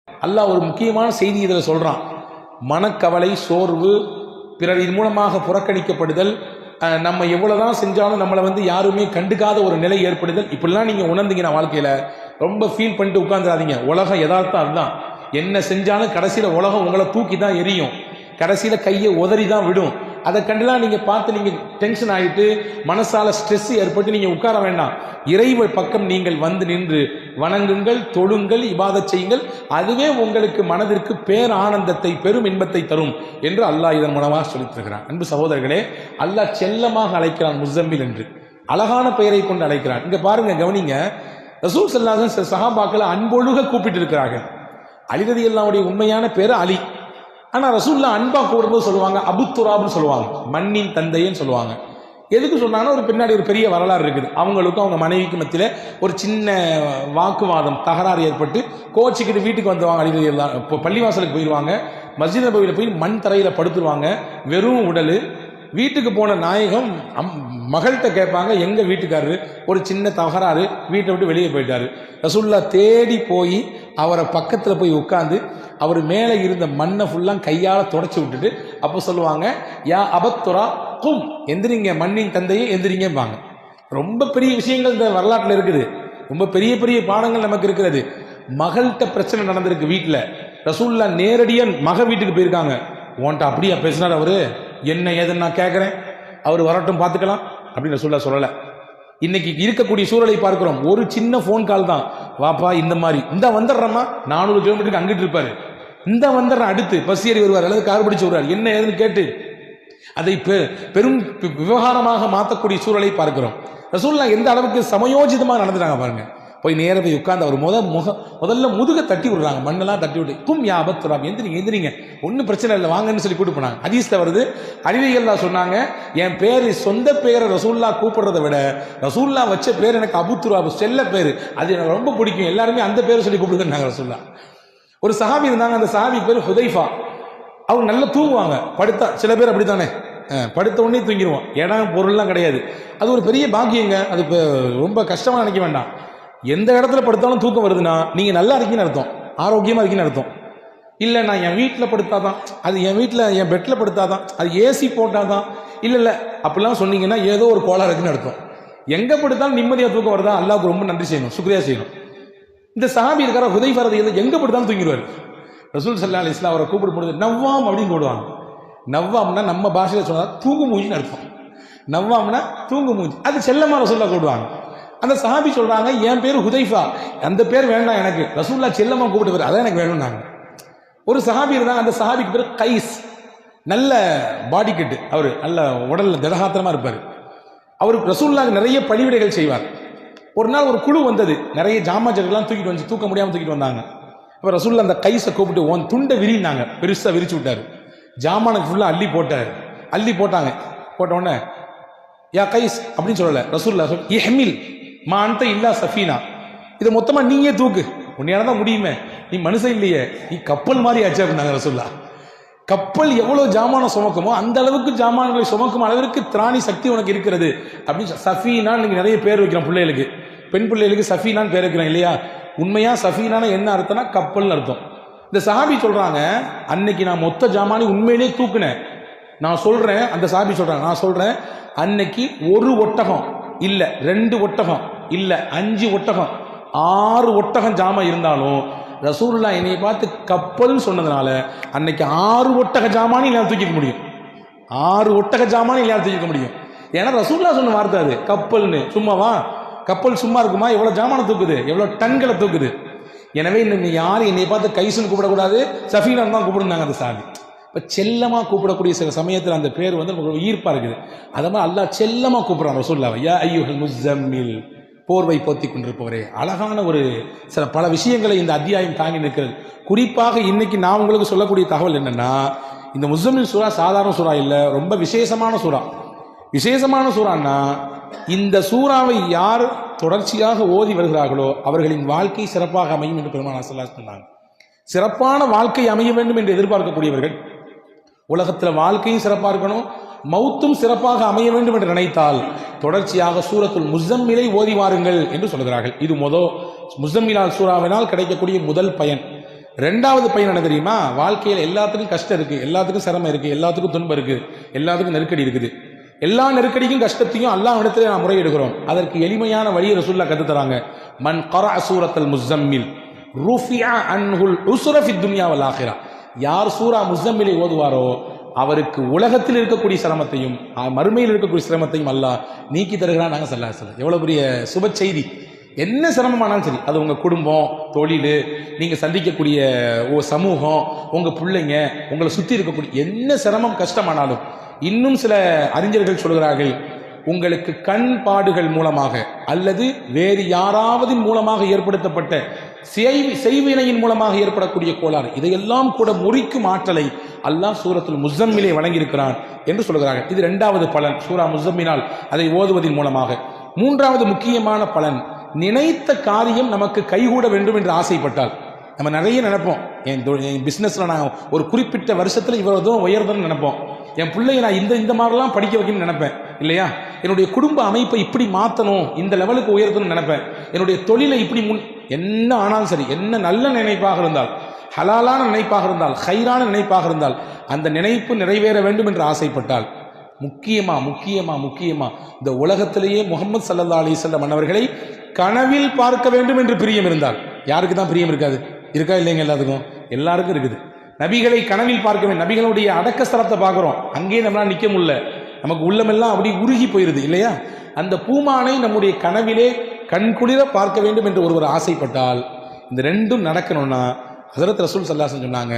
அல்லாஹ் ஒரு முக்கியமான செய்தி இதில் சொல்றான். மனக்கவலை, சோர்வு, பிறர் இது மூலமாக புறக்கணிக்கப்படுதல், நம்ம எவ்வளவுதான் செஞ்சாலும் நம்மளை யாருமே கண்டுக்காத ஒரு நிலை ஏற்படுதல், இப்படிலாம் நீங்க உணர்ந்தீங்கன்னா வாழ்க்கையில ரொம்ப ஃபீல் பண்ணிட்டு உட்கார்ந்துடாதீங்க. உலகம் யதார்த்தம் அதுதான். என்ன செஞ்சாலும் கடைசியில உலகம் உங்களை தூக்கி தான் எரியும், கடைசியில கையை உதறி தான் விடும். அதை கண்டுலாம் நீங்க பார்த்து நீங்க டென்ஷன் ஆகிட்டு மனசால ஸ்ட்ரெஸ் ஏற்பட்டு நீங்க உட்கார வேண்டாம். இறைவ பக்கம் நீங்கள் வந்து நின்று வணங்குங்கள், தொழுங்கள், இபாதத் செய்யுங்கள். அதுவே உங்களுக்கு மனதிற்கு பேர் ஆனந்தத்தை, பெரும் இன்பத்தை தரும் என்று அல்லாஹ் இதன் மூலமாக சொல்லித் தருகிறான். அன்பு சகோதரர்களே, அல்லாஹ் செல்லமாக அழைக்கிறான் முஸம்மில் என்று, அழகான பெயரை கொண்டு அழைக்கிறான். இங்க பாருங்க, கவனிங்க. ரசூல் ஸல்லல்லாஹு அலைஹி வஸல்லம் சஹாபாக்களை அன்பொழுக கூப்பிட்டு இருக்கிறார்கள். அலி ரலியல்லாஹுடைய உண்மையான பேர் அலி. ஆனா ரசூல்லா அன்பா கூடும்போது சொல்லுவாங்க அபுத்துராப்னு சொல்லுவாங்க, மண்ணின் தந்தைன்னு சொல்லுவாங்க. எதுக்கு சொன்னாங்கன்னா, ஒரு பின்னாடி ஒரு பெரிய வரலாறு இருக்குது. அவங்களுக்கும் அவங்க மனைவிக்கு மத்தியில ஒரு சின்ன வாக்குவாதம், தகராறு ஏற்பட்டு கோச்சிக்கிட்டு வீட்டுக்கு வந்துவாங்க. அலி ரலியல்லாஹு இப்போ பள்ளிவாசலுக்கு போயிடுவாங்க, மஸ்ஜித் நபவியில் போய் மண் தரையில படுத்துருவாங்க, வெறும் உடல். வீட்டுக்கு போன நாயகம் மகள்கிட்ட கேட்பாங்க, எங்க வீட்டுக்காரரு ஒரு சின்ன தகராறு, வீட்டை விட்டு வெளியே போயிட்டாரு. ரசூல்லா தேடி போய் அவரை பக்கத்தில் போய் உட்காந்து அவர் மேலே இருந்த மண்ணை ஃபுல்லாக கையால் தொடச்சி விட்டுட்டு அப்போ சொல்லுவாங்க, யா அபத்துரா கும், எந்திரிங்க மண்ணின் தந்தையே எந்திரிங்கம்பாங்க. ரொம்ப பெரிய விஷயங்கள் இந்த வரலாற்றில் இருக்குது, ரொம்ப பெரிய பெரிய பாடங்கள் நமக்கு இருக்கிறது. மகள்கிட்ட பிரச்சனை நடந்திருக்கு வீட்டில், ரசூல்லா நேரடியாக மக வீட்டுக்கு போயிருக்காங்க. உன்ட்ட அப்படியா பேசினார் அவரு, என்ன ஏதுன்னு நான் கேட்குறேன், அவர் வரட்டும் பார்த்துக்கலாம் அப்படின்னு ரசூல்லா சொல்லலை. இன்னைக்கு இருக்கக்கூடிய சூழலை பார்க்கிறோம். ஒரு சின்ன போன் கால் தான், வாப்பா இந்த மாதிரி இந்த வந்துடுறமா, 400 கிலோமீட்டருக்கு அங்கிட்டு இருப்பாரு, இந்த வந்துடுற அடுத்து பஸ் ஏறி வருவார் அல்லது கார் பிடிச்சு வருவார், என்ன ஏதுன்னு கேட்டு அதை பெரும் விவகாரமாக மாற்றக்கூடிய சூழலை பார்க்கிறோம். ரசூல்லா எந்த அளவுக்கு சமயோஜிதமாக நடந்துட்டாங்க பாருங்க. போய் நேர போய் உட்கார்ந்து அவர் முதல்ல முதுக தட்டி விடுறாங்க, மண்ணெல்லாம் தட்டி விட்டு, கும் யா அபத்துராப், எந்திரிங்க எந்திரிங்க, ஒன்றும் பிரச்சனை இல்லை வாங்கன்னு சொல்லி கூட்டு போனாங்க. ஹதீஸ்ல வருது, அலி ரலியல்லாஹு சொன்னாங்க, என் பேரு சொந்த பேரை ரசூல்லா கூப்பிடுறதை விட ரசூல்லா வச்ச பேர் எனக்கு அபுத்துராப், செல்ல பேரு, அது எனக்கு ரொம்ப பிடிக்கும், எல்லாருமே அந்த பேரை சொல்லி கூப்பிடுங்க ரசூல்லா. ஒரு சஹாபி இருந்தாங்க, அந்த சஹாபி பேர் ஹுதைஃபா. அவங்க நல்லா தூங்குவாங்க, படுத்தா, சில பேர் அப்படித்தானே, படுத்த உடனே தூங்கிடுவோம், இடம் பொருள்லாம் கிடையாது. அது ஒரு பெரிய பாக்கியங்க, அது ரொம்ப கஷ்டமா நினைக்க வேண்டாம். எந்த இடத்துல படுத்தாலும் தூக்கம் வருதுன்னா நீங்க நல்லா இருக்கீங்கன்னு அர்த்தம், ஆரோக்கியமா இருக்கீங்கன்னு அர்த்தம். இல்லை நான் என் வீட்டில் படுத்தாதான், அது என் வீட்டில் என் பெட்டில் படுத்தாதான், அது ஏசி போட்டாதான், இல்லை அப்படிலாம் சொன்னீங்கன்னா ஏதோ ஒரு கோளாறு இருக்குன்னு அர்த்தம். எங்க படுத்தாலும் நிம்மதியாக தூக்கம் வருதா, அல்லாஹ்வுக்கு ரொம்ப நன்றி செய்யணும், சுக்ரியா செய்யணும். இந்த சஹாபி இருக்கிற ஹுதைஃபா ரலியல்லாஹு எங்க படுத்தாலும் தூங்கிடுவார். ரசூல் ஸல்லல்லாஹு அலைஹி வஸல்லம் அவரை கூப்பிட்டு போடுது நவ்வாம் அப்படின்னு போடுவாங்க. நவ்வாம்னா நம்ம பாஷையில் சொன்னா தூங்கு மூஞ்சின்னு அர்த்தம். நவ்வாம்னா தூங்கு மூஞ்சி, அது செல்லமா ரசூல்லா கூப்பிடுவாங்க. அந்த சஹாபி சொல்றாங்க, என் பேரு ஹுதைஃபா, அந்த பேர் வேண்டாம் எனக்கு, ரசூல்லா செல்லமா கூப்பிட்டு பேர் அதான் எனக்கு வேணும்னாங்க. ஒரு சஹாபி இருந்தாங்க, அந்த சஹாபிக்கு பேர் கைஸ், நல்ல பாடி கட்டு, அவரு நல்ல உடல்ல திடகாத்திரமா இருப்பாரு. அவருக்கு ரசூல்லா நிறைய பணிவிடைகள் செய்வார். ஒரு நாள் ஒரு குழு வந்தது, நிறைய ஜாமாஜெல்லாம் தூக்கிட்டு வந்து, தூக்க முடியாம தூக்கிட்டு வந்தாங்க. அப்ப ரசூல்லா அந்த கைஸை கூப்பிட்டு உன் துண்டை விரினாங்க, பெருசா விரிச்சு விட்டாரு, ஜாமானுக்கு ஃபுல்லா அள்ளி போட்டாரு. அள்ளி போட்டாங்க, போட்ட உடனே யா கைஸ் அப்படின்னு சொல்லல, ரசூல்லா சொல் இஹ்மில் மா அன்த இல்லா சஃபீனா, இதை மொத்தமா நீயே தூக்கு, உன்னையால தான் முடியுமே, நீ மனுஷன் இல்லையே, நீ கப்பல் மாதிரி ஆச்சு அப்படின்னாங்க ரசூல்லா. கப்பல் எவ்வளவு ஜாமான சுமக்குமோ அந்த அளவுக்கு ஜாமான்களை சுமக்கும் அளவிற்கு திராணி சக்தி உனக்கு இருக்கிறது அப்படின்னு. சஃபீனா நீங்க நிறைய பேர் வைக்கிறோம் பிள்ளைகளுக்கு, பெண் பிள்ளைகளுக்கு சஃபீனான்னு பேர் வைக்கிறோம் இல்லையா. உண்மையா சஃபீனான என்ன அர்த்தம்னா கப்பல்னு அர்த்தம். இந்த சஹாபி சொல்றாங்க, அன்னைக்கு நான் மொத்த ஜாமானி உண்மையிலேயே தூக்குனேன். நான் சொல்றேன், அந்த சஹாபி சொல்றாங்க, நான் சொல்றேன், அன்னைக்கு ஒரு ஒட்டகம் இல்ல, 2 ஒட்டகம் இல்ல, 5 ஒட்டகம் 6 ஒட்டகம் ஜாமா இருந்தாலும் ரசூலுல்லா என்னை பார்த்து கப்பல்னு சொன்னதுனால அன்னைக்கு 6 ஒட்டக ஜாமானி இல்லையா தூக்கிக்க முடியும், 6 ஒட்டக ஜாமானி இல்லையா தூக்கிக்க முடியும். ஏன்னா ரசூலுல்லா சொன்ன வார்த்தை அது, கப்பல்னு. சும்மாவா கப்பல் சும்மா இருக்குமா, எவ்வளவு ஜாமான தூக்குது, எவ்வளவு டன்களை தூக்குது. எனவே இன்னும் யாரும் என்னை பார்த்து கைசுன்னு கூப்பிடக்கூடாது, சஃபீனான் தான் கூப்பிடுனாங்க அந்த சாமி. இப்போ செல்லமா கூப்பிடக்கூடிய சில சமயத்தில் அந்த பேர் ஈர்ப்பா இருக்குது. அது மாதிரி அல்லாஹ் செல்லமா கூப்பிடுறான் ரசூலுல்லாஹ், யா அய்யுஹல் முஸம்மில், போர்வை போத்தி கொண்டிருப்பவரே. அழகான ஒரு சில பல விஷயங்களை இந்த அத்தியாயம் தாங்கி நிற்கிறது. குறிப்பாக இன்னைக்கு நான் உங்களுக்கு சொல்லக்கூடிய தகவல் என்னன்னா, இந்த முஸம்மில் சூரா சாதாரண சூரா இல்லை, ரொம்ப விசேஷமான சூரா. விசேஷமான சூறான்னா, இந்த சூறாவை யார் தொடர்ச்சியாக ஓதி வருகிறார்களோ அவர்களின் வாழ்க்கை சிறப்பாக அமையும் என்று பெருமானார் ஸல்லல்லாஹு அலைஹி வஸல்லம் சொன்னாங்க. சிறப்பான வாழ்க்கை அமைய வேண்டும் என்று எதிர்பார்க்கக்கூடியவர்கள், உலகத்தில் வாழ்க்கையும் சிறப்பாக இருக்கணும், மௌத்தும் சிறப்பாக அமைய வேண்டும் என்று நினைத்தால் தொடர்ச்சியாக சூரத்துல் முஸம்மிலை ஓதி வாருங்கள் என்று சொல்கிறார்கள். இது முஸம்மிலால் சூறாவினால் கிடைக்கக்கூடிய முதல் பயன். ரெண்டாவது பையன் என்ன தெரியுமா, வாழ்க்கையில் எல்லாத்துக்கும் கஷ்டம் இருக்கு, எல்லாத்துக்கும் சிரமம் இருக்கு, எல்லாத்துக்கும் துன்பம் இருக்கு, எல்லாத்துக்கும் நெருக்கடி இருக்குது. எல்லா நெருக்கடிக்கும் கஷ்டத்தையும் அல்லாஹ் இடத்துல நான் முறையிடுகிறோம். அதற்கு எளிமையான வழியை ரசூலுல்லாஹ் கத்து தராங்க. மன் கரஅ சூரத்துல் முஸம்மில் ருஃபிஅ அன்ஹுல் உஸ்ர ஃபித் துன்யா வல் ஆখিরা. யார் சூரா முஸம்மிலை ஓதுவாரோ அவருக்கு உலகத்தில் இருக்கக்கூடிய சிரமத்தையும் மறுமையில் இருக்கக்கூடிய சிரமத்தையும் அல்லாஹ் நீக்கி தருகிறான். நாங்கள் ஸல்லல்லாஹு அலைஹி வஸல்லம். எவ்வளவு பெரிய சுப செய்தி. என்ன சிரமமானாலும் சரி, அது உங்க குடும்பம், தொழில், நீங்க சந்திக்கக்கூடிய சமூகம், உங்க பிள்ளைங்க, உங்களை சுத்தி இருக்கக்கூடிய என்ன சிரமம் கஷ்டமானாலும், இன்னும் சில அறிஞர்கள் சொல்கிறார்கள், உங்களுக்கு கண் பாடுகள் மூலமாக அல்லது வேறு யாராவது மூலமாக ஏற்படுத்தப்பட்ட செய்வினையின் மூலமாக ஏற்படக்கூடிய கோளாறு, இதையெல்லாம் கூட முறிக்கும் ஆற்றலை அல்லாஹ் சூரத்துல் முஸம்மிலே வழங்கியிருக்கிறான் என்று சொல்கிறார்கள். இது இரண்டாவது பலன், சூரா முஸம்மினால் அதை ஓதுவதன் மூலமாக. மூன்றாவது முக்கியமான பலன், நினைத்த காரியம் நமக்கு கைகூட வேண்டும் என்று ஆசைப்பட்டால். நம்ம நிறைய நினைப்போம், என் பிஸ்னஸ்ல நான் ஒரு குறிப்பிட்ட வருஷத்துல இவ்வளவு தூரம் உயர்தன்னு நினைப்போம், என் பிள்ளைய நான் இந்த மாதிரிலாம் படிக்க வைக்கணும்னு நினைப்பேன் இல்லையா, என்னுடைய குடும்ப அமைப்பை இப்படி மாற்றணும், இந்த லெவலுக்கு உயர்த்தணும்னு நினைப்பேன், என்னுடைய தொழிலை இப்படி என்ன ஆனாலும் சரி, என்ன நல்ல நினைப்பாக இருந்தால், ஹலாலான நினைப்பாக இருந்தால், ஹைரான நினைப்பாக இருந்தால், அந்த நினைப்பு நிறைவேற வேண்டும் என்று ஆசைப்பட்டால், முக்கியமா முக்கியமா முக்கியமா இந்த உலகத்திலேயே முஹம்மது ஸல்லல்லாஹு அலைஹி வஸல்லம் அவர்களை கனவில் பார்க்க வேண்டும் என்று பிரியம் இருந்தால், யாருக்கு தான் பிரியம் இருக்காது? இருக்கா இல்லைங்க? எல்லாத்துக்கும், எல்லாருக்கும் இருக்குது. நபிகளை கனவில் பார்க்க வேண்டும். நபிகளுடைய அடக்க ஸ்தலத்தை பார்க்கிறோம், அங்கேயே நம்மளால நிற்க முடியல, நமக்கு உள்ளமெல்லாம் அப்படி உருகி போயிருது இல்லையா? அந்த பூமானை நம்முடைய கனவிலே கண்குளிர பார்க்க வேண்டும் என்று ஒருவர் ஆசைப்பட்டால், இந்த ரெண்டும் நடக்கணும்னா ஹஸரத் ரசூல் ஸல்லல்லாஹு அலைஹி வஸல்லம் சொன்னாங்க,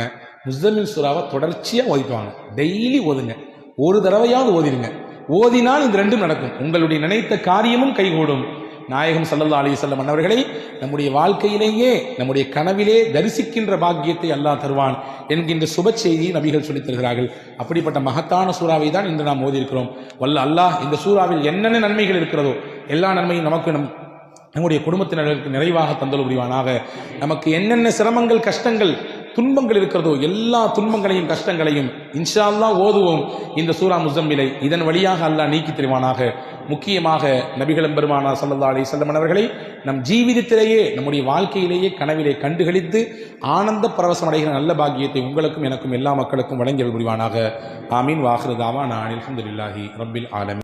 முஸம்மில் சூராவை தொடர்ச்சியாக ஓதிக்குவாங்க. டெய்லி ஓதுங்க, ஒரு தடவையாவது ஓதிடுங்க. ஓதினால் இந்த ரெண்டும் நடக்கும், உங்களுடைய நினைத்த காரியமும் கைகூடும். நாயகம் ஸல்லல்லாஹு அலைஹி வஸல்லம் அவர்களை நம்முடைய வாழ்க்கையிலேயே நம்முடைய கனவிலே தரிசிக்கின்ற பாக்கியத்தை அல்லாஹ் தருவான் என்கின்ற சுப செய்தியை நபிகள் சொல்லித் தருகிறார்கள். அப்படிப்பட்ட மகத்தான சூறாவை தான் இன்று நாம் ஓதியிருக்கிறோம். வல்ல அல்லாஹ் இந்த சூறாவில் என்னென்ன நன்மைகள் இருக்கிறதோ எல்லா நன்மையும் நமக்கு நம்முடைய குடும்பத்தினருக்கு நிறைவாக தந்தல் புரிவானாக. நமக்கு என்னென்ன சிரமங்கள், கஷ்டங்கள், துன்பங்கள் இருக்கிறதோ எல்லா துன்பங்களையும் கஷ்டங்களையும் இன்ஷா அல்லாஹ் ஓதுவோம் இந்த சூரா முஸம்மிலை. இதன் வழியாக அல்லாஹ் நீக்கி தருவானாக. முக்கியமாக நபிகள் பெருமானார் ஸல்லல்லாஹு அலைஹி வஸல்லம் அவர்களை நம் ஜீவிதத்திலேயே நம்முடைய வாழ்க்கையிலேயே கனவிலே கண்டுகளித்து ஆனந்த பரவசம் அடைகிற நல்ல பாக்கியத்தை உங்களுக்கும் எனக்கும் எல்லா மக்களுக்கும் வழங்கியல் புரிவானாக. ஆமீன். வாஹிரு தாவானா அல்ஹம்துலில்லாஹி ரப்பில் ஆலமீன்.